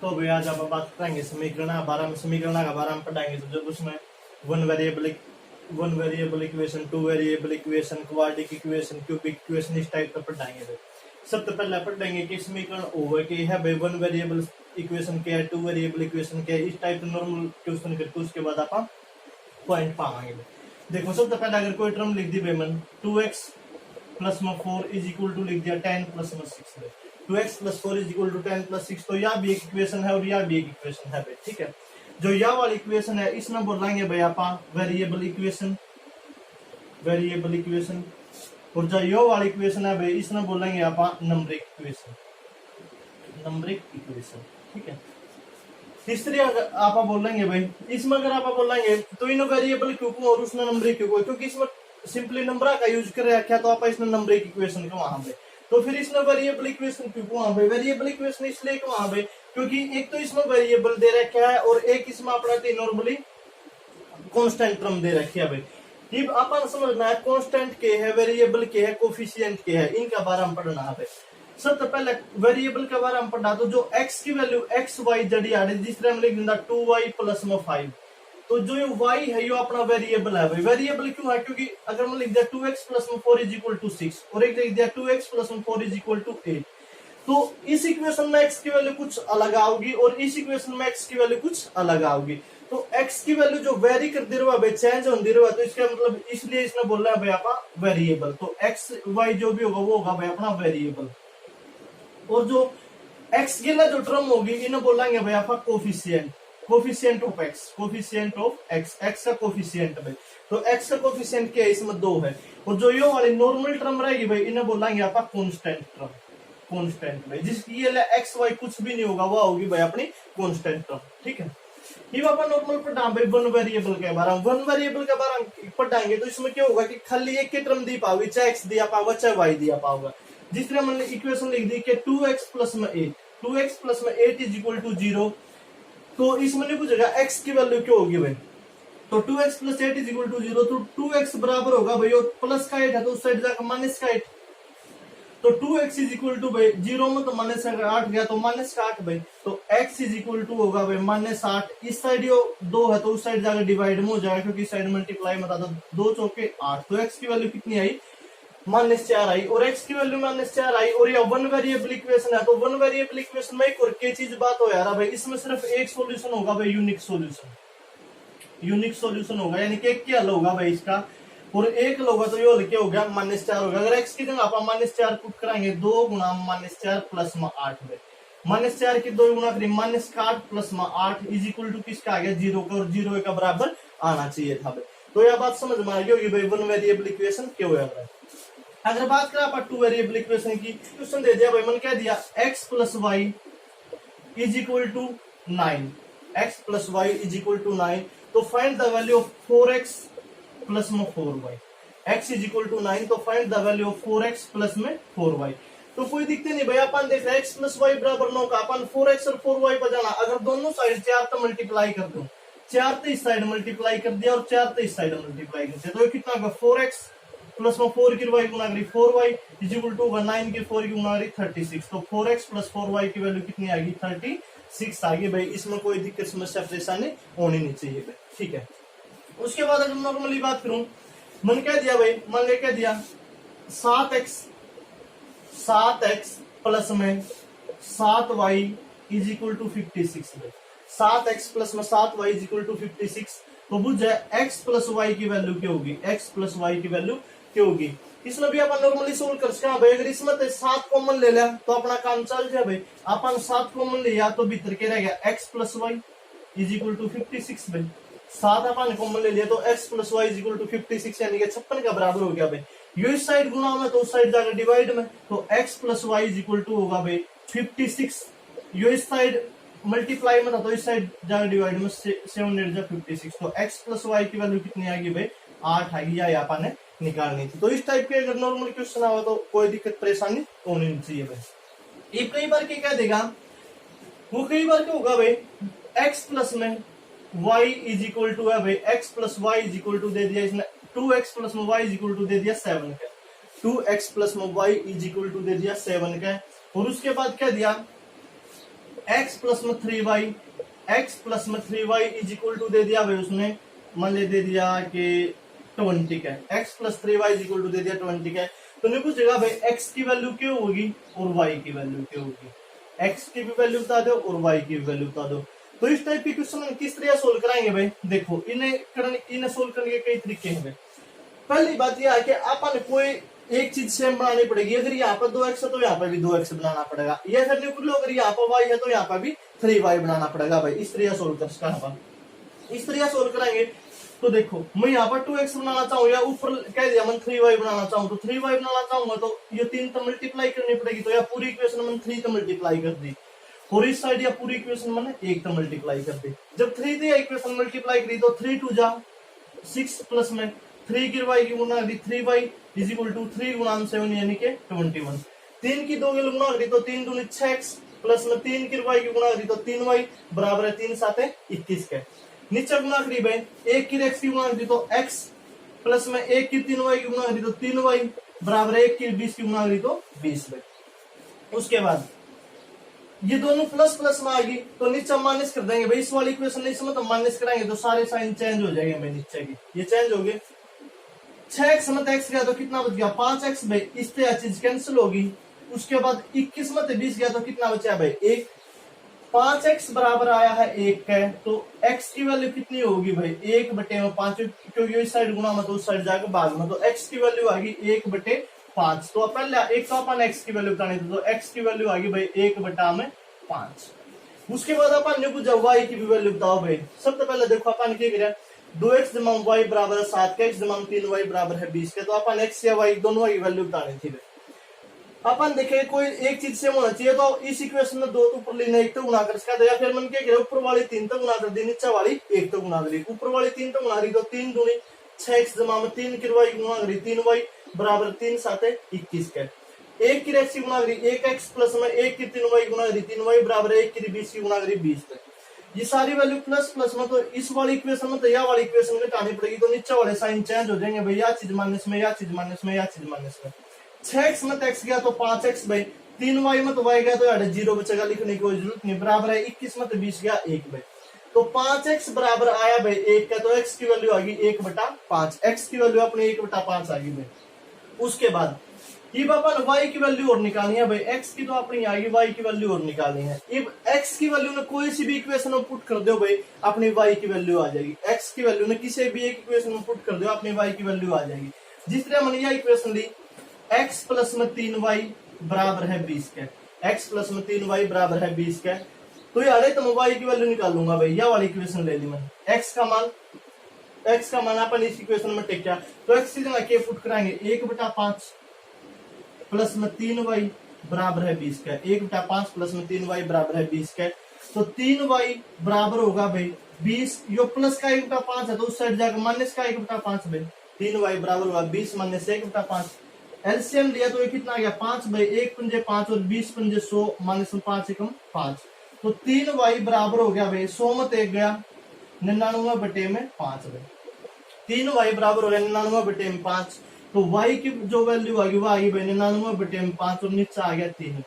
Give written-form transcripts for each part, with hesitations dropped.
तो भाई आज आप बात करेंगे समीकरण 12 में। समीकरण का 12 में पढ़ाएंगे तो जब उसमें one variable equation, to variable equation, quadratic equation, cubic equation, इस टाइप का पढ़ाएंगे। तो सबसे पहले पढ़ेंगे कि समीकरण ओवर के है भाई, वन वेरिएबल इक्वेशन क्या है, टू वेरिएबल इक्वेशन क्या है, इस टाइप का नॉर्मल क्वेश्चन करके उसके बाद आप पॉइंट पावांगे। देखो सबसे पहले अगर कोई टर्म लिख दी भाई मन 2x प्लस में 4 इज इक्वल टू लिख दिया 10 प्लस में 6 है, 2x plus 4 is equal to 10 plus 6, तो यह भी एक इक्वेशन है और यह भी एक इक्वेशन है भाई। ठीक है, जो यह वाली इक्वेशन है इसमें बोलेंगे भाई आप वेरिएबल इक्वेशन, और जो यो वाली इक्वेशन है भाई इसमें बोलेंगे आप नंबरिक इक्वेशन। ठीक है, तीसरी अगर आप बोलेंगे भाई इसमें अगर आप बोलेंगे तो इन वेरिएबल क्यों को और उसमें नंबरिक क्यों को, क्योंकि इसमें सिंपली नंबर का यूज कर रखा तो आप इसमें नंबरिक इक्वेशन को वहां पे, तो फिर इसमें वेरिएबल इक्वेशन क्यों को वहां पे वेरिएबल इक्वेशन इसलिए को वहां पे क्योंकि एक तो इसमें वेरिएबल दे रखा है और एक इसमें अपना नॉर्मली कांस्टेंट टर्म दे रखी है भाई। अब अपन समझना है कांस्टेंट के है, वेरिएबल के है, कोफिशिएंट के है, इनका बारे में पढ़ना है। सबसे पहले वेरिएबल के बारे में पढ़ना, तो जो x की वैल्यू एक्स वाई जड़ी आ रही जिस तरह हम लिख देंगे 2y प्लस में 5, तो जो ये y है ये अपना वेरिएबल है भाई। वेरिएबल क्यों है, क्योंकि अगर मैं लिख दिया 2x प्लस में 4 इज इक्वल टू 6 और एक लिख दिया 2x प्लस में 4 इज इक्वल टू 8, तो इस इक्वेशन में x की वैल्यू कुछ अलग आओगी और इस इक्वेशन में x की वैल्यू कुछ अलग आओगी। तो x की वैल्यू जो वेरी कर दे रहा है, चेंज होती रहा, तो इसका मतलब इसलिए इसने बोला है भाई आप वेरिएबल। तो x y जो भी होगा वो होगा भाई अपना वेरिएबल, और जो x के लिए जो टर्म होगी इन्हें बोलेंगे भाई आप कोफिशिएंट ऑफ x का कोफिशिएंट भाई। तो x का कोफिशिएंट क्या है, इसमें 2 है, और जो ये वाली नॉर्मल टर्म रहेगी भाई इन्हें बोलेंगे आप कांस्टेंट भाई, जिसकी ये एक्स वाई कुछ भी नहीं होगा वो होगी भाई अपनी कांस्टेंट टर्म। ठीक है, ये अपन नॉर्मल पढ़ा भाई वन वेरिएबल के बारे में पढ़ाएंगे तो इसमें क्या होगा कि खाली एक के टर्म दी पाओगे, चाहे x दिया पाओगा चाहे y दिया पाओगा। जिस तरह मैंने इक्वेशन लिख दी कि 2x प्लस में 8 इज इक्वल टू 0, तो इसमें नहीं पूछेगा x की वैल्यू क्या होगी भाई, तो 2x plus 8 is equal to 0, तो 2x बराबर होगा भाई और प्लस का 8 है तो उस साइड जाकर माइनस का 8, तो 2x इज इक्वल टू भाई 0 में तो माइनस का 8 गया तो माइनस का 8 भाई, तो x इज इक्वल टू होगा भाई माइनस 8, इस साइड यो 2 है तो उस साइड जाकर डिवाइड में हो जाएगा क्योंकि इस साइड मल्टीप्लाई में था तो 2 चौके 8, तो x की वैल्यू कितनी आई -4 आई, और x की वैल्यू -4 आई, और ये वन वेरिएबल इक्वेशन है तो वन वेरिएबल इक्वेशन में एक और क्या चीज बात हो यार भाई, इसमें सिर्फ एक सॉल्यूशन होगा भाई, यूनिक सॉल्यूशन होगा, यानी कि क्या हल होगा भाई इसका, और एक होगा तो ये हल क्या हो गया -4 होगा। अगर x की जगह आप -4 पुट कराएंगे 2 गुना -4 प्लस में 8 में -4 की 2 गुना करें -8 प्लस में 8 इज इक्वल टू किसका आ गया 0 का, और 0 का बराबर आना चाहिए था भाई। तो यह बात समझ में आ गई होगी भाई वन वेरिएबल इक्वेशन क्या हुआ है। अगर बात करें आप टू वेरिएबल इक्वेशन की, क्वेश्चन दे दिया भाई मैंने क्या दिया x plus Y is equal to 9, x plus Y is equal to 9, तो find the value of 4x plus में 4y, x is equal to 9, तो find the value of 4x plus में 4y। तो कोई दिक्कत नहीं भाई, अपन देख रहे हैं x प्लस वाई बराबर 9 का, अपन 4x और 4y पर जाना, अगर दोनों साइड 4 तो मल्टीप्लाई कर दो, 4 तो इस साइड मल्टीप्लाई कर दिया और 4 तो इस साइड मल्टीप्लाई कर दिया, तो कितना होगा 4x प्लस में 4 की y गुना करी 4y इज इक्वल टू 9 की 4 की गुना करी 36, तो 4x प्लस 4y की वैल्यू कितनी आएगी 36 आएगी भाई। इसमें कोई दिक्कत समस्या परेशानी होनी नहीं चाहिए भाई। ठीक है, उसके बाद अगर नॉर्मली बात करूं, मन क्या दिया भाई, मान ले क्या दिया 7x प्लस में 7y इज इक्वल टू 56 भाई, 7x प्लस में 7y इज इक्वल टू 56, तो बुझ जाए x प्लस वाई की वैल्यू क्या होगी, x प्लस वाई की वैल्यू क्या होगी। इसमें भी अपन नॉर्मली सोल्व कर सकते हैं भाई, अगर इसमें 7 कॉमन ले लिया तो अपना काम चल जाए भाई, अपन 7 कॉमन लिया तो भीतर के रह गया x plus Y is equal to 56 भाई, 7 अपन कॉमन ले लिया तो x plus Y is equal to 56 यानी कि 56 का बराबर हो गया भाई। यो इस साइड गुना में तो उस साइड जाकर डिवाइड में, तो x plus Y is equal to होगा भाई 56, यो इस साइड मल्टीप्लाई में था तो इस साइड जाकर डिवाइड में 7 8 56, तो x प्लस वाई की वैल्यू कितनी आएगी भाई 8 आएगी, या यहाँ ने निकालनी थी। तो इस टाइप के अगर नॉर्मल क्वेश्चन आवा तो कोई दिक्कत परेशानी होनी नहीं चाहिए भाई। ये कई बार क्या देगा, वो कई बार क्या होगा भाई x प्लस में y इज इक्वल टू है भाई, x plus Y is equal to दे दिया इसने 2x प्लस में y इज इक्वल टू दे दिया 7 का, 2x प्लस में y इज इक्वल टू दे दिया 7 का, और उसके बाद क्या दिया एक्स प्लस में 3y, एक्स प्लस में 3y इज इक्वल टू दे दिया भाई उसने, मान ले दे दिया कि 20 का, X plus 3y is equal to दे दिया 20 का। तो नहीं पूछेगा भाई एक्स की वैल्यू क्या होगी और वाई की वैल्यू क्या होगी, एक्स की भी वैल्यू बता दो और वाई की भी वैल्यू बता दो। तो इस टाइप के क्वेश्चन किस तरह सोल्व कराएंगे भाई, देखो इन्हें सोल्व करने के कई तरीके हैं। पहली बात यह है कि अपन कोई एक चीज सेम बनानी पड़ेगी, अगर यहाँ पर 2x है तो यहाँ पर भी 2x बनाना पड़ेगा, या फिर लो अगर यहाँ पर y है तो यहाँ पर भी 3y बनाना पड़ेगा भाई। इस तरह सोल्व कर, इस तरह सोल्व कराएंगे। तो देखो मैं यहाँ पर 2x बनाना चाहूँ या ऊपर कह दिया मैं 3y बनाना चाहूँ, तो 3y बनाना चाहूंगा तो ये 3 तो मल्टीप्लाई करनी पड़ेगी, तो यह पूरी इक्वेशन मैंने 3 तो मल्टीप्लाई कर दी, और इस साइड या पूरी इक्वेशन मैंने 1 तो मल्टीप्लाई कर दी। जब 3 थी इक्वेशन मल्टीप्लाई करी तो 3 2 जा 6 प्लस में 3 की y की गुणा करी 3y इज इक्वल टू 3 गुणा 7 यानी कि 21। 3 की 2 की गुणा करी तो 3 दूनी 6x प्लस में 3 की y की गुणा करी तो 3y बराबर है 3 7 21 के। नीचे गुणा करी भाई 1 की x की गुणा करी तो x प्लस में 1 की 3y की गुणा करी तो 3y बराबर है 1 की 20 की गुणा करी तो 20 भाई। उसके बाद ये दोनों प्लस प्लस में आ गई तो नीचे माइनस कर देंगे भाई, इस वाली इक्वेशन नहीं समझ तो माइनस कराएंगे तो सारे साइन चेंज हो जाएंगे भाई, नीचे की ये चेंज हो गए। 6x मत x गया तो कितना बच गया 5x भाई, इस तरह चीज कैंसिल होगी। उसके बाद 21 मत 20 गया तो कितना बचा भाई 1, 5x बराबर आया है 1 का, तो x की वैल्यू कितनी होगी भाई 1 बटे में 5, क्योंकि इस साइड गुणा मत उस साइड जाकर भाग में, तो x की वैल्यू आ गई 1 बटे 5। तो पहले एक तो अपन x की वैल्यू बतानी थी, तो x की वैल्यू आ गई भाई 1 बटा में 5। उसके बाद अपन ने पूछा y की भी वैल्यू बताओ भाई। सबसे पहले देखो अपन क्या करें, 2x जमा y बराबर है 7 का, x जमा 3y बराबर है 20 का, तो अपन x या y दोनों की वैल्यू बतानी थी। अपन देखे कोई एक चीज से होना चाहिए, तो इस इक्वेशन में 2 तो ऊपर लेना 1 तो गुणा कर सकता है, या फिर मन क्या करे ऊपर वाली 3 तो गुणा कर दी, नीचे वाली 1 तो गुणा करी। ऊपर वाली 3 तो गुणा करी तो 3 दूनी 6x जमा में 3 की y गुणा करी 3y बराबर 3 7 21 का। 1 की x की गुणा करी 1x प्लस में 1 की 3y गुणा करी 3y बराबर 1 की 20 की गुणा करी 20 तक। ये सारी वैल्यू प्लस प्लस में, तो इस वाली इक्वेशन में तो यह वाली इक्वेशन में घटानी पड़ेगी, तो नीचे वाले साइन चेंज हो जाएंगे भाई, या चीज माइनस में या चीज माइनस में या चीज माइनस में। 6x में x गया तो 5x भाई, 3y में y गया तो यार 0 बचेगा, लिखने की कोई जरूरत नहीं, बराबर है 21 में 20 गया 1 भाई, तो 5x बराबर आया भाई 1 का, तो x की वैल्यू आ गई 1 बटा 5, x की वैल्यू अपनी 1 बटा 5 आ गई भाई। उसके बाद अब अपन y की वैल्यू और निकालनी है भाई, x की तो अपनी आ गई, y की वैल्यू और निकालनी है। अब x की वैल्यू ने कोई सी भी इक्वेशन में पुट कर दो भाई, अपनी y की वैल्यू आ जाएगी। x की वैल्यू ने किसी भी एक इक्वेशन में पुट कर दो, अपनी y की वैल्यू आ जाएगी। जिस तरह मैंने यह इक्वेशन ली x प्लस में 3y बराबर है 20 का, x प्लस में 3y बराबर है 20 का, तो यार तो मैं y की वैल्यू निकालूंगा भाई, यह वाली इक्वेशन ले ली मैंने। x का मान अपन इस इक्वेशन में टेक किया, तो x की जगह क्या पुट कराएंगे 1 बटा 5 प्लस में 3y बराबर है 20 का, 1 बटा 5 प्लस में 3y बराबर है 20 का, तो 3y बराबर होगा भाई 20, यो प्लस का 1 बटा 5 है तो उस साइड जाकर माइनस का 1 बटा 5 भाई, 3y बराबर होगा 20 माइनस 1 बटा 5। एलसीएम लिया तो ये कितना आ गया 5 भाई, 1 पंजे 5 और 20 पंजे 100 माइनस 5 एकम 5, तो 3y बराबर हो गया भाई 100 में 1 गया 99 बटे में 5 भाई, 3y बराबर हो गया 99 बटे में 5, तो y की जो वैल्यू आ गई वो आ गई भाई 99 बटे में 5 और नीचे आ गया 3,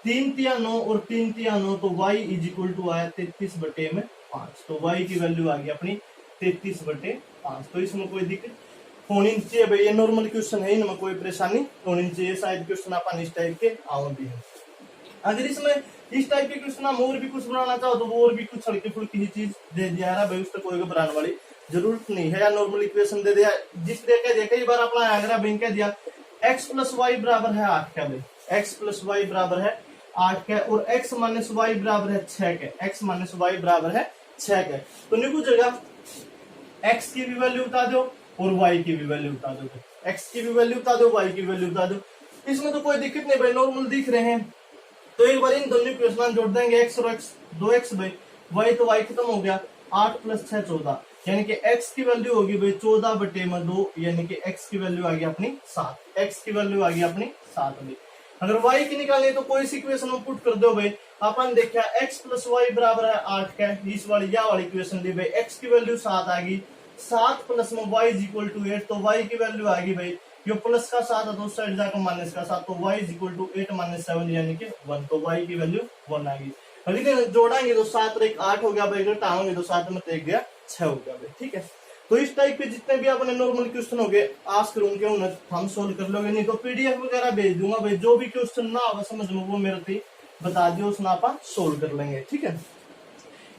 3 तिया 9 और 3 तिया 9, तो y इज इक्वल टू आया 33 बटे में 5, तो y की वैल्यू आ गई अपनी 33 बटे 5। तो इसमें कोई दिक्कत होनी चाहिए भाई, ये नॉर्मल क्वेश्चन है, इनमें कोई परेशानी होनी चाहिए, शायद क्वेश्चन अपन इस टाइप के आव भी है। अगर इसमें इस टाइप के क्वेश्चन हम और भी कुछ बनाना चाहो तो वो और भी कुछ हल्की फुल्की ही चीज दे दिया है भाई, उससे कोई घबराने वाली जरूरत नहीं है, या नॉर्मल इक्वेशन दे दिया जिस तरह कह दिया, कई बार अपना आगरा बैंक कह दिया x प्लस वाई बराबर है 8 का भाई, x प्लस वाई बराबर है 8 का, और x माइनस वाई बराबर है 6 का, x माइनस वाई बराबर है 6 का, तो नहीं पूछेगा x की भी वैल्यू बता दो और y की भी वैल्यू बता दो, x की भी वैल्यू बता दो y की वैल्यू बता दो, इसमें तो कोई दिक्कत नहीं भाई, नॉर्मल दिख रहे हैं। तो एक बार इन दोनों इक्वेशन जोड़ देंगे, x और x 2x भाई, y तो y खत्म हो गया, 8 प्लस 6 14, यानी कि x की वैल्यू होगी भाई 14 बटे में 2, यानी कि x की वैल्यू आ गई अपनी 7, x की वैल्यू आ गई अपनी 7 भाई। अगर y की निकालनी है तो कोई सी इक्वेशन में पुट कर दो भाई, अपन देखा x प्लस वाई बराबर है 8 का, इस वाली या वाली इक्वेशन ली भाई, x की वैल्यू 7 आ गई, 7 प्लस में y इज इक्वल टू 8, तो y की वैल्यू आ गई भाई, ये प्लस का 7 है तो साइड जाकर माइनस का 7, तो y is equal to 8 minus 7 यानी कि 1, तो y की वैल्यू 1 आ गई। अगर जोड़ाएंगे तो 7 और 1 8 हो गया भाई, अगर टांगेंगे तो 7 में 1 गया 6 हो गया भाई। ठीक है, तो इस टाइप के जितने भी अपने नॉर्मल क्वेश्चन हो गए आस्क करूंगे उन्हें हम सोल्व कर लोगे, नहीं तो पीडीएफ वगैरह भेज दूंगा भाई, जो भी क्वेश्चन ना होगा समझ में वो मेरे पे बता दियो, उसमें आप सोल्व कर लेंगे। ठीक है,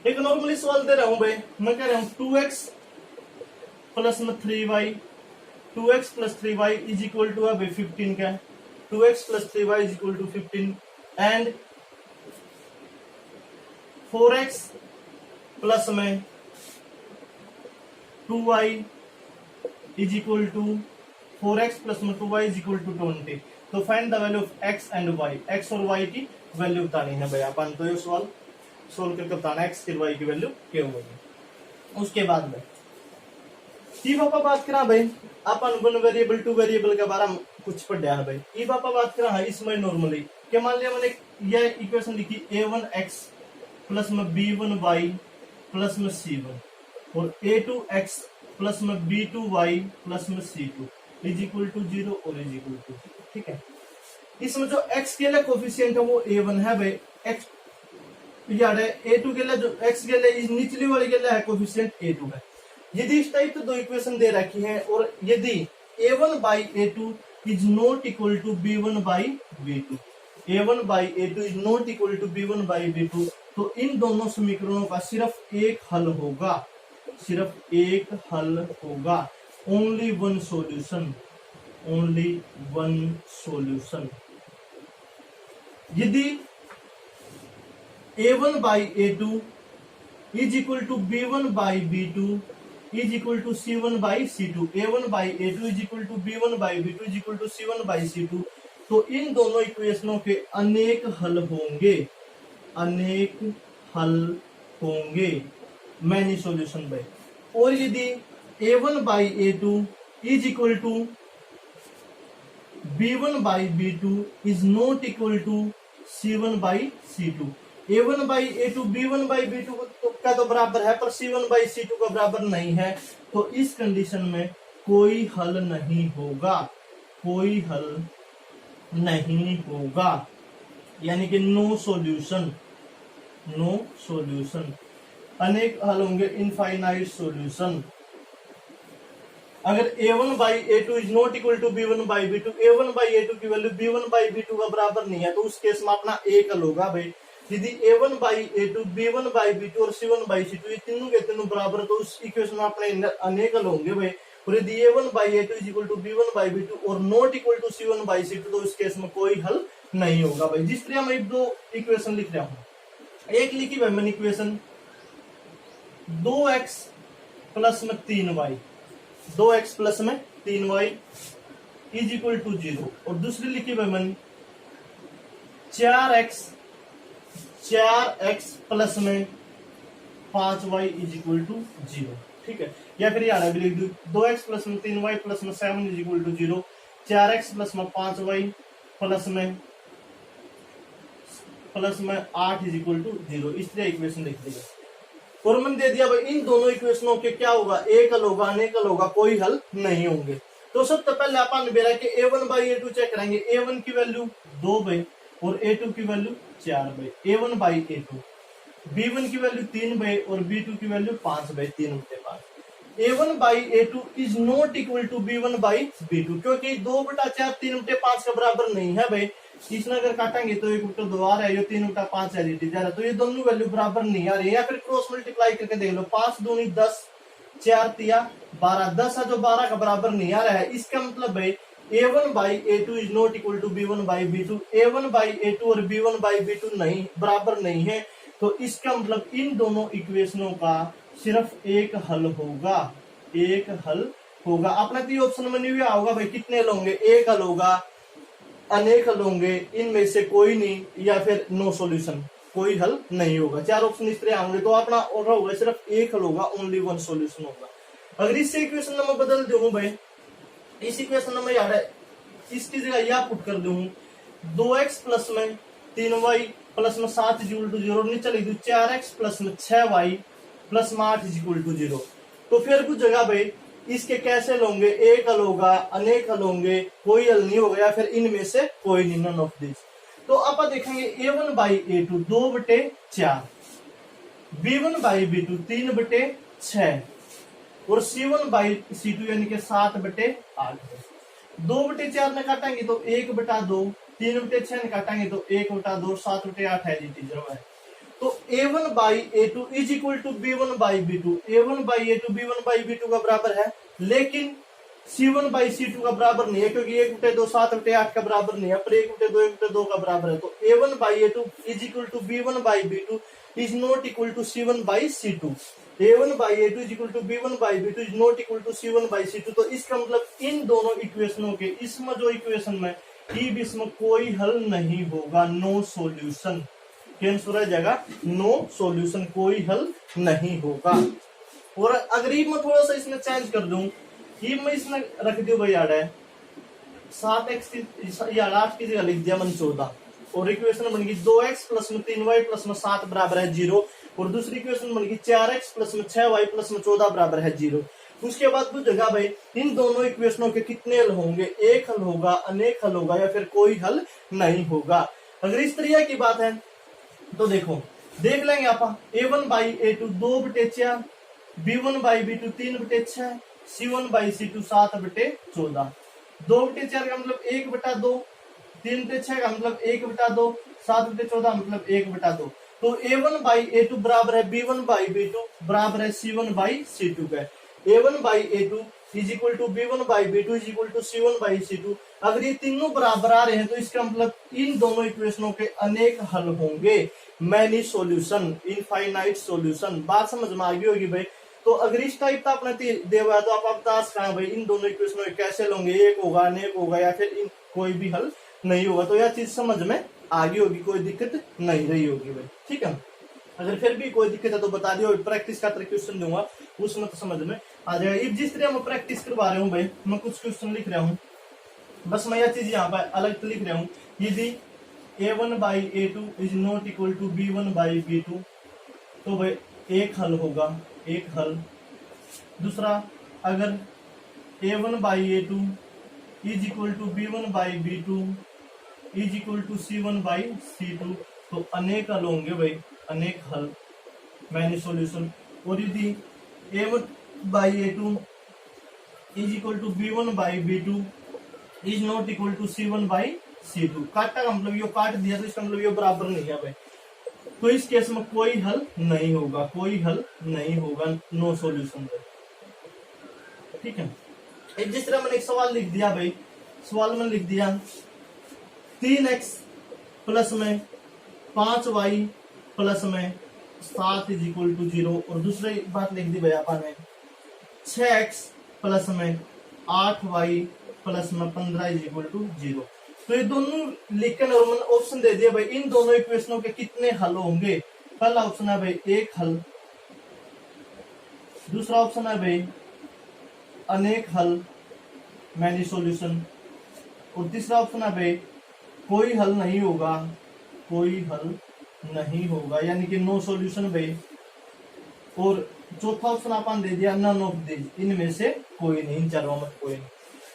एक नॉर्मली सवाल दे रहा हूं भाई, मैं कह रहा हूं 2x प्लस में 3y, 2x plus 3y is equal to भाई 15 का, 2x plus 3y is equal to 15 and 4x plus में 2y is equal to 4x plus में 2y इज इक्वल टू 20। तो find the value of x and y, x और y की value बतानी है भाई अपन, तो ये सवाल सोल्व करके बताना x और y की वैल्यू क्या होगी। उसके बाद में इफ आप बात करा भाई अपन वन वेरिएबल टू वेरिएबल के बारे में कुछ पढ़ा है भाई। इफ आप बात करा है इसमें नॉर्मली क्या मान लिया मैंने यह इक्वेशन लिखी a1x प्लस में b1y प्लस में c1 और a2x प्लस में b2y प्लस में c2 इज इक्वल टू 0 और इज इक्वल टू। ठीक है, इसमें जो x के लिए कोफिशिएंट है वो a1 है भाई, x याद है a2 के लिए जो x के लिए इस निचली वाली के लिए है कोफिशिएंट a2 है। यदि इस टाइप से दो इक्वेशन दे रखी है और यदि a1 by a2 is not equal to b1 by b2, a1 by a2 is not equal to b1 by b2, तो इन दोनों समीकरणों का सिर्फ एक हल होगा, सिर्फ एक हल होगा, only one solution, only one solution. यदि a1 by a2 is equal to b1 by b2 is equal to c1 by c2, a1 by a2 is equal to b1 by b2 is equal to c1 by c2, तो इन दोनों इक्वेशनों के अनेक हल होंगे, अनेक हल होंगे, मैनी सॉल्यूशन बाय। और यदि a1 by a2 is equal to b1 by b2 is not equal to c1 by c2, a1 by a2 b1 by b2 का तो बराबर है पर c1 by c2 का बराबर नहीं है, तो इस कंडीशन में कोई हल नहीं होगा, कोई हल नहीं होगा, यानी कि नो सॉल्यूशन, नो सॉल्यूशन। अनेक हल होंगे, इनफाइनाइट सॉल्यूशन। अगर a1 by a2 is not equal to b1 by b2, a1 by a2 की वैल्यू b1 by b2 का बराबर नहीं है, तो उस केस में अपना एक हल होगा भाई। यदि a1 by a2, b1 by b2 और c1 by c2 ये तीनों के तीनों बराबर, तो उस इक्वेशन में अपने अनेक हल होंगे भाई। और यदि a1 by a2 is equal to b1 by b2 और not equal to c1 by c2, तो इस केस में कोई हल नहीं होगा भाई। जिस तरह मैं दो इक्वेशन लिख रहा हूं, एक लिखी भाई मैंने इक्वेशन 2x प्लस में 3y, 2x प्लस में 3y इज इक्वल टू 0, और दूसरी लिखी भाई मैंने 4x प्लस में 5y इज इक्वल टू 0। ठीक है, या फिर यार अभी लिख दू 2x प्लस में 3y प्लस में 7 is equal to 0, 4x plus में 5y प्लस में 8 इज इक्वल टू 0। इस तरह इक्वेशन लिख दिया और मैंने दे दिया भाई इन दोनों इक्वेशनों के क्या होगा, एक हल होगा, अनेक हल होगा, कोई हल नहीं होंगे। तो सबसे पहले अपन बेरा के a1 by a2 चेक करेंगे। a1 की वैल्यू 2 भाई और a2 की वैल्यू 4 भाई, a1 by a2। b1 की वैल्यू 3 भाई और b2 की वैल्यू 5 भाई, 3/5। a1 by a2 is not equal to b1 by b2, क्योंकि 2/4 3/5 का बराबर नहीं है भाई। इसमें अगर काटेंगे तो 1/2 आ रहा है, 3/5 है, जा रहा है, तो ये दोनों वैल्यू बराबर नहीं आ रही है। या फिर क्रॉस मल्टीप्लाई करके देख लो, 5 दूनी 10, 4 तिया 12, 10 है जो 12 का बराबर नहीं आ रहा है। इसका मतलब भाई a1 by a2 is not equal to b1 by b2, a1 by a2 और b1 by b2 नहीं बराबर नहीं है, तो इसका मतलब इन दोनों इक्वेशनों का सिर्फ एक हल होगा, एक हल होगा। अपना तो ऑप्शन में नहीं होगा भाई, कितने हल होंगे, एक हल होगा, अनेक हल होंगे, इनमें से कोई नहीं, या फिर नो सॉल्यूशन, कोई हल नहीं होगा। 4 ऑप्शन इस तरह होंगे, तो अपना ऑर्डर होगा सिर्फ एक हल होगा, ओनली वन सॉल्यूशन होगा। अगर इससे इक्वेशन नंबर बदल दूं भाई, इस इक्वेशन नंबर याद है इसकी जगह यह पुट कर दूं 2x प्लस में 3y प्लस में 7 इज इक्वल टू 0, नीचे लिख दूं 4x प्लस में 6y प्लस में 8 इज इक्वल टू 0। तो फिर कुछ जगह भाई इसके कैसे होंगे, एक हल होगा, अनेक हल होंगे, कोई हल नहीं होगा, या फिर इनमें से कोई नहीं, नन ऑफ दिस। तो आप देखेंगे A1 by A2 2/4, B1 by B2 3/6 और C1 बाई C2 यानी कि 7/8। 2/4 में काटेंगे तो 1/2, 3/6 में काटेंगे तो 1/2, 7/8 है जी टीचर है। तो A1 by A2 is equal to B1 by B2, A1 by A2 B1 by B2 का बराबर है, लेकिन C1 बाई C2 का बराबर नहीं है, क्योंकि 1/2 7/8 का बराबर नहीं है, पर 1/2 1/2 का बराबर है। तो A1 by A2 is equal to B1 by B2 is not equal to C1 by C2। A1 by A2 is equal to B1 by B2 is not equal to C1 by C2। तो इसका मतलब इन दोनों इक्वेशनों के इसमें जो equation में इसमें कोई हल नहीं होगा, नो सॉल्यूशन। आंसर आ जाएगा नो सॉल्यूशन, कोई हल नहीं होगा। और अगर मैं थोड़ा सा इसमें चेंज कर दूं, ये मैं इसमें रख दू भाई यार 7x या 8 की जगह लिख दिया मैंने 14, और इक्वेशन बन गई 2x प्लस में 3y प्लस में 7 बराबर है 0, और दूसरी इक्वेशन बन गई 4x प्लस में 6y प्लस में 14 बराबर है 0। उसके बाद पूछेगा भाई इन दोनों इक्वेशनों के कितने हल होंगे, एक हल होगा, अनेक हल होगा, या फिर कोई हल नहीं होगा। अगर इस तरह की बात है तो देखो देख लेंगे आप A1 by A2 2/4, B1 by B2 3/6, C1 by C2 7/14। 2/4 का मतलब 1/2, 3/6 का मतलब 1/2, 7/14 मतलब 1/2। तो A1 बाई A2 बराबर है B1 बाई B2 बराबर है C1 बाई C2 का। A1 by A2 is equal to B1 by B2 is equal to C1 by C2। अगर ये तीनों बराबर आ रहे हैं तो इसका मतलब इन दोनों इक्वेशनों के अनेक हल होंगे, मैनी सॉल्यूशन, इनफाइनाइट सॉल्यूशन। बात समझ में आ गई होगी भाई। तो अगर इस टाइप का अपना दे हुआ है तो आप बता सकते भाई इन दोनों इक्वेशनों में कैसे लोगे, एक होगा, अनेक होगा, या फिर इन कोई भी हल नहीं होगा। तो यह चीज समझ में आ गई होगी, कोई दिक्कत नहीं रही होगी भाई, ठीक है। अगर फिर भी कोई दिक्कत है तो बता दियो, प्रैक्टिस का क्वेश्चन दूंगा उसमें तो समझ में आ जाएगा। इस जिस तरह मैं प्रैक्टिस करवा रहा हूँ भाई, मैं कुछ क्वेश्चन लिख रहा हूँ, बस मैं यह चीज यहाँ पर अलग लिख रहा हूँ। यदि A1 by A2 is not equal to B1 by B2 तो भाई एक हल होगा, एक हल। दूसरा, अगर A1 by A2 is equal to B1 by B2 is equal to C1 by C2 तो अनेक हल होंगे भाई, अनेक हल, मैनी सॉल्यूशन। और यदि A1 by A2 is equal to B1 by B2 is not equal to C1 by C2, काटा का मतलब ये काट दिया तो इसका मतलब ये बराबर नहीं है भाई, तो इस केस में कोई हल नहीं होगा, कोई हल नहीं होगा, नो सॉल्यूशन। ठीक है। जिस तरह मैंने एक सवाल लिख दिया भाई, सवाल में लिख दिया 3x प्लस में 5y प्लस में 7 इज इक्वल टू 0, और दूसरी बात लिख दी भाई आपने 6x प्लस में 8y प्लस में 15 इज इक्वल टू 0। तो ये दोनों लिखकर और मैंने ऑप्शन दे दिया भाई इन दोनों इक्वेशनों के कितने हल होंगे। पहला ऑप्शन है भाई एक हल, दूसरा ऑप्शन है भाई अनेक हल, मैनी सॉल्यूशन, और तीसरा ऑप्शन है भाई कोई हल नहीं होगा, कोई हल नहीं होगा, यानी कि नो सॉल्यूशन भाई। और चौथा ऑप्शन अपन दे दिया नन ऑफ दिस, इनमें से कोई नहीं, इन चारों में कोई नहीं।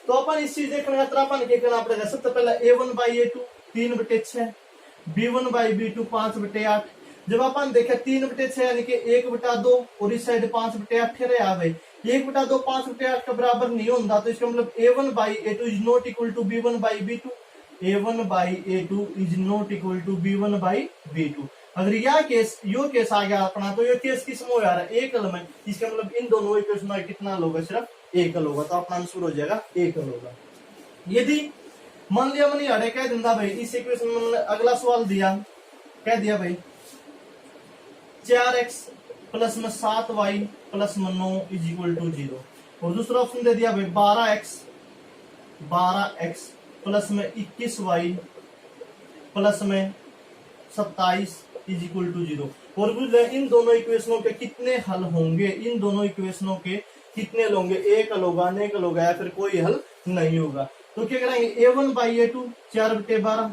तो अपन इस चीज देखने का अपन क्या करना पड़ेगा, सबसे पहले A1 by A2 3/6, B1 by B2 5/8। जब अपन देखे 3/6 यानी कि 1/2 और इस साइड 5/8 रहा भाई, 1/2 5/8 का बराबर नहीं होता, तो इसका मतलब A1 by A2 is not equal to B1 by B2, A1 by A2 is not equal to B1 by B2। अगर यह केस यो केस आ गया अपना, तो ये केस किस में हो रहा है, एक हल में, इसका मतलब इन दोनों इक्वेशन में कितना हल होगा, सिर्फ एक हल होगा, तो अपना आंसर हो जाएगा एक हल होगा। यदि मान लिया मैंने अरे कह दिया भाई इस इक्वेशन में मैंने अगला सवाल दिया, कह दिया भाई 4x प्लस में 7y प्लस में 9 इज इक्वल टू 0, और दूसरा ऑप्शन दे दिया भाई 12x प्लस में 21y प्लस में 27 इज इक्वल टू 0। और इन दोनों इक्वेशनों के कितने हल होंगे, इन दोनों इक्वेशनों के कितने हल होंगे, एक हल होगा, अनेक हल होगा, या फिर कोई हल नहीं होगा। तो क्या करेंगे A1 by A2 4/12,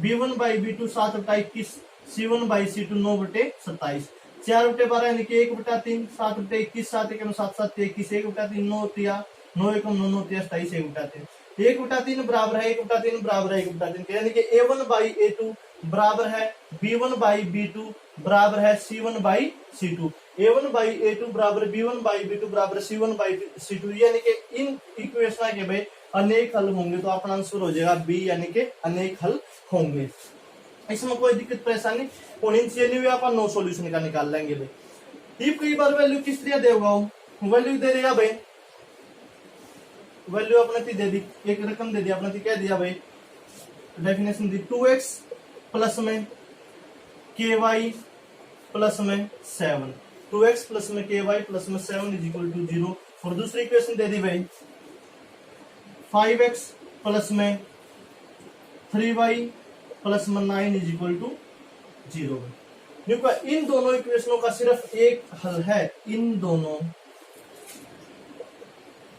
B1 by B2 7/21, C1 by C2 9/27। 4/12 यानी कि 1/3, 7/21, 7 1 7 7 21, 1/3 9 3 9 1 9 9 23 27, 1/3 1/3 बराबर है 1/3 बराबर है 1/3, यानी कि A1/A2 बराबर है B1/B2 बराबर है C1/C2। A1/A2 बराबर B1/B2 बराबर C1/C2, यानी कि इन इक्वेशन के भाई अनेक हल होंगे, तो अपना आंसर हो जाएगा बी, यानी कि अनेक हल होंगे। इसमें कोई दिक्कत परेशानी होनी चाहिए नहीं, आप नो सॉल्यूशन का निकाल लेंगे भाई। इफ कई बार वैल्यू किस तरह देगा, वैल्यू दे देगा भाई, वैल्यू अपने दे दी, एक रकम दे दिया अपने क्या दिया भाई, डेफिनेशन दी 2x प्लस में ky प्लस में 7, 2x प्लस में ky प्लस में 7 इज इक्वल टू 0। और दूसरी इक्वेशन दे दी भाई 5x प्लस में 3y प्लस में 9 इज इक्वल टू 0। देखो इन दोनों इक्वेशनों का सिर्फ एक हल है, इन दोनों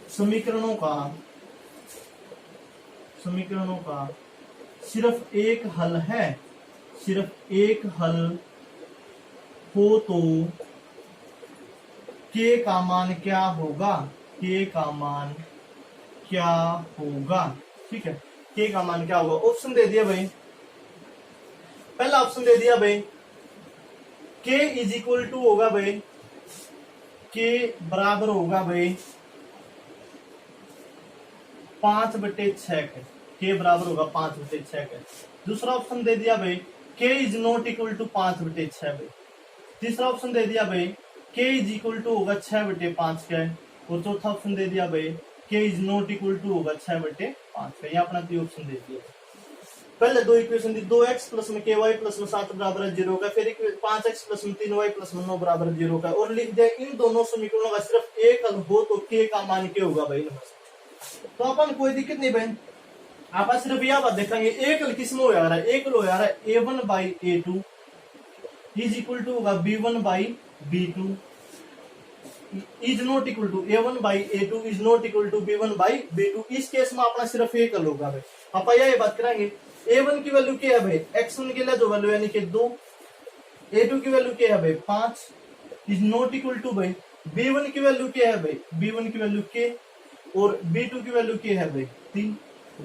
समीकरणों का सिर्फ एक हल है, सिर्फ एक हल हो तो k का मान क्या होगा, k का मान क्या होगा, ठीक है, k का मान क्या होगा। ऑप्शन दे दिया भाई, पहला ऑप्शन दे दिया भाई k इज इक्वल टू होगा भाई, k बराबर होगा भाई 5/6 के, k बराबर होगा 5/6 के। दूसरा ऑप्शन दे दिया भाई k is not equal to 5/6 भाई। तीसरा ऑप्शन दे दिया भाई k इज इक्वल टू होगा 6/5 का। और चौथा ऑप्शन दे दिया भाई k is not equal to होगा 6/5 का। ये अपना तीन ऑप्शन दे दिया। पहले दो इक्वेशन दी, 2x प्लस में ky प्लस में 7 बराबर है 0 का, फिर 5x प्लस में 3y प्लस में 9 बराबर है 0 का, और लिख दिया इन दोनों समीकरणों का सिर्फ एक हल हो तो k का मान क्या होगा भाई। तो अपन कोई दिक्कत नहीं बहन, आप सिर्फ यह बात देखेंगे एक हल किस में हो रहा है, एक हल हो रहा है A1/A2 इज इक्वल टू होगा B1/B2 is not equal to A1/A2 is not equal to B1/B2। इस केस में अपना सिर्फ एक हल होगा भाई। आप यह बात करेंगे A1 की वैल्यू क्या है भाई, x1 के लिए जो वैल्यू यानी कि 2, A2 की वैल्यू क्या है भाई 5 इज नॉट इक्वल टू भाई B1 की वैल्यू क्या है भाई, B1 की वैल्यू k, और B2 की वैल्यू क्या है भाई 3,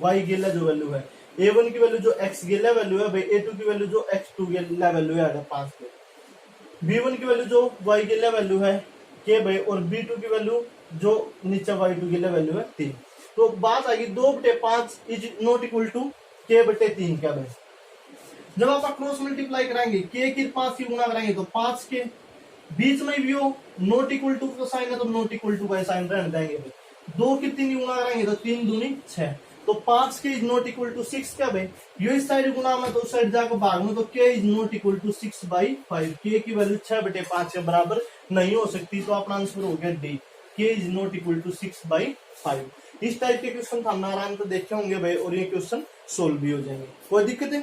y गेला जो वैल्यू है, A1 की वैल्यू जो x गेला वैल्यू है भाई, A2 की वैल्यू जो x2 गेला वैल्यू है 5 के, B1 की वैल्यू जो y गेला वैल्यू है k भाई, और B2 की वैल्यू जो नीचे y2 गेला वैल्यू है 3। तो बात आएगी 2/5 is not equal to k/3 का भाई। जब आप क्रॉस मल्टीप्लाई कराएंगे k की 5 की गुणा कराएंगे तो 5 के बीच में भी हो नॉट इक्वल टू का साइन है तो नॉट इक्वल टू का साइन रहने देंगे भाई। 2 की 3 गुणा कराएंगे तो 3 दूनी 6, तो 5 k is not equal to 6 क्या भाई, यो इस साइड गुणा में तो उस साइड जाकर भाग में, तो k is not equal to 6/5, k की वैल्यू 6/5 के बराबर नहीं हो सकती, तो अपना आंसर हो गया D, k is not equal to 6/5। इस टाइप के क्वेश्चन हम आराम से देखे होंगे भाई, और ये क्वेश्चन सोल्व भी हो जाएंगे, कोई दिक्कत है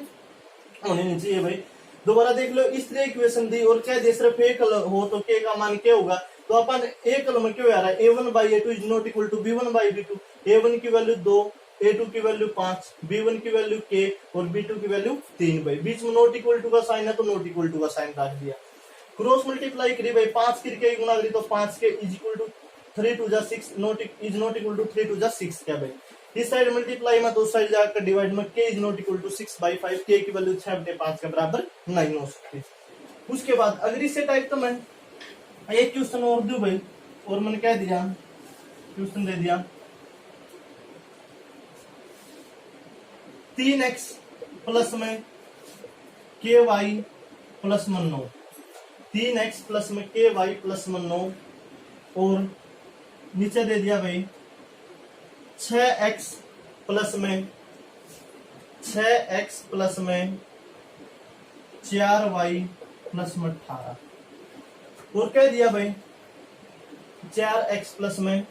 होनी नहीं चाहिए भाई। दोबारा देख लो, इस तरह इक्वेशन दी और क्या सिर्फ एक हो तो k का मान क्या होगा, तो अपन एक में क्यों आ रहा है A1/A2 is not equal to B1/B2, A1 की वैल्यू 2, A2 की वैल्यू 5, B1 की वैल्यू k और B2 की वैल्यू 3 भाई। बीच में नॉट इक्वल टू का साइन है तो नॉट इक्वल टू का साइन रख दिया। क्रॉस मल्टीप्लाई करी भाई, 5 की गुणा करी तो 5 k is equal to 3 2 6 not is not equal to 3 2 6 क्या भाई। इस साइड मल्टीप्लाई में तो उस साइड जाकर डिवाइड में k is not equal to 6/5, k की वैल्यू 6/5 के बराबर नहीं हो सकती। उसके बाद अगर इसे टाइप तो मैं एक क्वेश्चन और दू भाई, और मैंने क्या दिया क्वेश्चन दे दिया 3x प्लस में ky प्लस में 9, 3x प्लस में ky प्लस में 9, और नीचे दे दिया भाई 6x प्लस में 4y प्लस में 18, और कह दिया भाई 4x प्लस में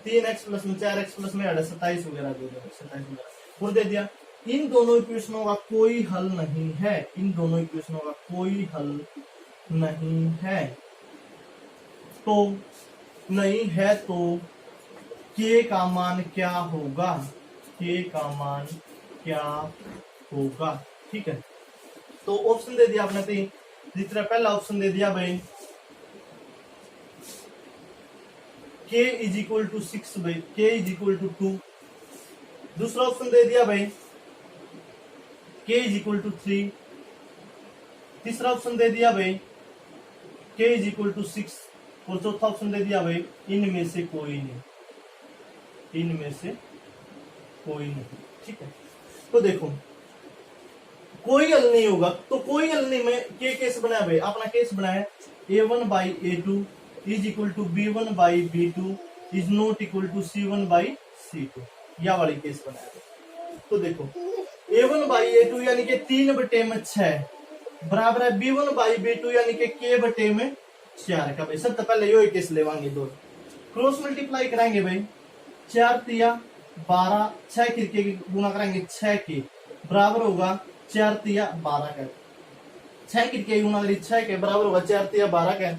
3x प्लस में 4x प्लस में 27 वगैरह दे दिया 27 वगैरह, और दे दिया इन दोनों इक्वेशनों का कोई हल नहीं है, इन दोनों इक्वेशनों का कोई हल नहीं है, तो नहीं है तो k का मान क्या होगा, k का मान क्या होगा, ठीक है। तो ऑप्शन दे दिया आपने तीन, जिस तरह पहला ऑप्शन दे दिया भाई k इज इक्वल टू 6 भाई, k इज इक्वल टू 2, दूसरा ऑप्शन दे दिया भाई k इज इक्वल टू 3। तीसरा ऑप्शन दे दिया भाई k इज इक्वल टू 6। और चौथा ऑप्शन दे दिया भाई इनमें से कोई नहीं, इनमें से कोई नहीं। ठीक है, तो देखो कोई हल नहीं होगा, तो कोई हल नहीं, मैं के केस बनाया भाई, अपना केस बनाया a1 by a2 is equal to b1 by b2 is not equal to c1 by c2, या वाली केस बनाया। तो देखो a1 बाई a2 यानी कि 3/6 बराबर है b1 बाई b2 यानी कि k बटे में 4 का। भाई सबसे पहले यो केस लेवांगे, दो क्रॉस मल्टीप्लाई कराएंगे भाई, 4 तिया 12, 6 के गुना कराएंगे 6 के बराबर होगा 4 तिया 12 का। 6 के गुना करिए 6 के बराबर होगा 4 तिया 12 का।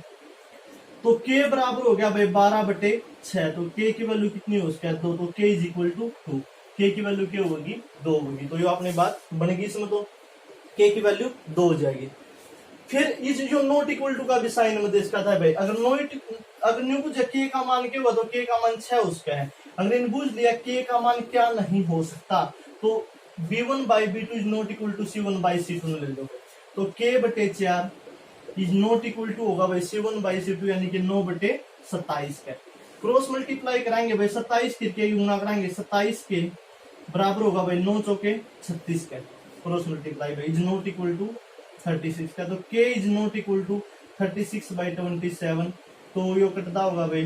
तो k बराबर हो गया भाई 12/6। तो k की वैल्यू कितनी हो सकती है 2, तो k is equal to 2। k की वैल्यू क्या होगी 2 होगी। तो ये अपनी बात बनेगी इसमें, तो k की वैल्यू 2 हो जाएगी। फिर इस जो नॉट इक्वल टू का भी साइन में देश का था भाई, अगर न्यू पूछा k का मान क्या हुआ तो k का मान 6 उसका है। अगर इन पूछ लिया k का मान क्या नहीं हो सकता, तो b1 by b2 is not equal to c1 by c2 ले लो। तो k बटे 4 इज नॉट इक्वल टू होगा भाई c1 बाई c2 यानी कि 9/27 का। क्रॉस मल्टीप्लाई कराएंगे भाई 27 के गुना कराएंगे 27 के बराबर होगा भाई 9 चौके 36 का। क्रॉस मल्टीप्लाई भाई इज नॉट इक्वल टू 36 का। तो k is not equal to 36/27। तो यो कटता होगा भाई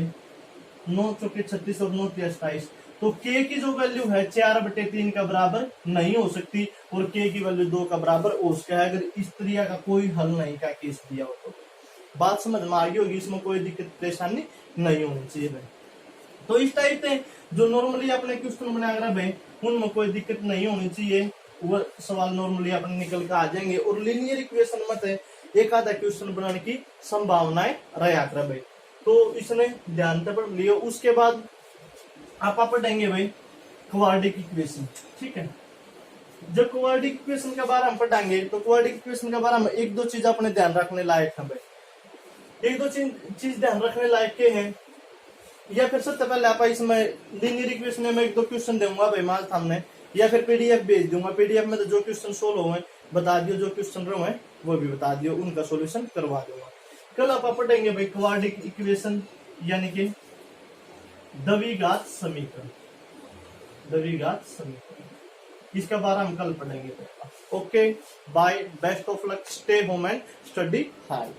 9 चौके 36 और 9 तिया 27। तो k की जो वैल्यू है 4/3 का बराबर नहीं हो सकती, और k की वैल्यू 2 का बराबर हो सकता है, अगर इस तरह का कोई हल नहीं का केस दिया हो। तो बात समझ में आ गई होगी, इसमें कोई दिक्कत परेशानी नहीं होनी चाहिए भाई। तो इस टाइप से जो नॉर्मली अपने क्वेश्चन बनाया गया भाई उनमें कोई दिक्कत नहीं होनी चाहिए, वो सवाल नॉर्मली अपने निकल के आ जाएंगे। और लीनियर इक्वेशन में एक आधा क्वेश्चन बनाने की संभावनाएं रहा कर भाई, तो इसने ध्यान से पढ़ लियो। उसके बाद आप पढ़ेंगे भाई क्वाड्रेटिक इक्वेशन। ठीक है, जब क्वाड्रेटिक इक्वेशन के बारे में पढ़ेंगे तो क्वाड्रेटिक इक्वेशन के बारे में एक दो चीज अपने ध्यान रखने लायक है भाई। एक दो चीज ध्यान रखने लायक के हैं, या फिर सबसे पहले आप इसमें लीनियर इक्वेशन में एक दो क्वेश्चन दूंगा भाई माल सामने, या फिर पीडीएफ भेज दूंगा। पीडीएफ में तो जो क्वेश्चन सोल्व हुए बता दियो, जो क्वेश्चन रहे वो भी बता दियो, उनका सॉल्यूशन करवा दूंगा। कल आप पढ़ेंगे भाई क्वाड्रेटिक इक्वेशन यानी कि द्विघात समीकरण, द्विघात समीकरण, इसका बारे में कल पढ़ेंगे। Okay bye, best of luck, stay home and study hard.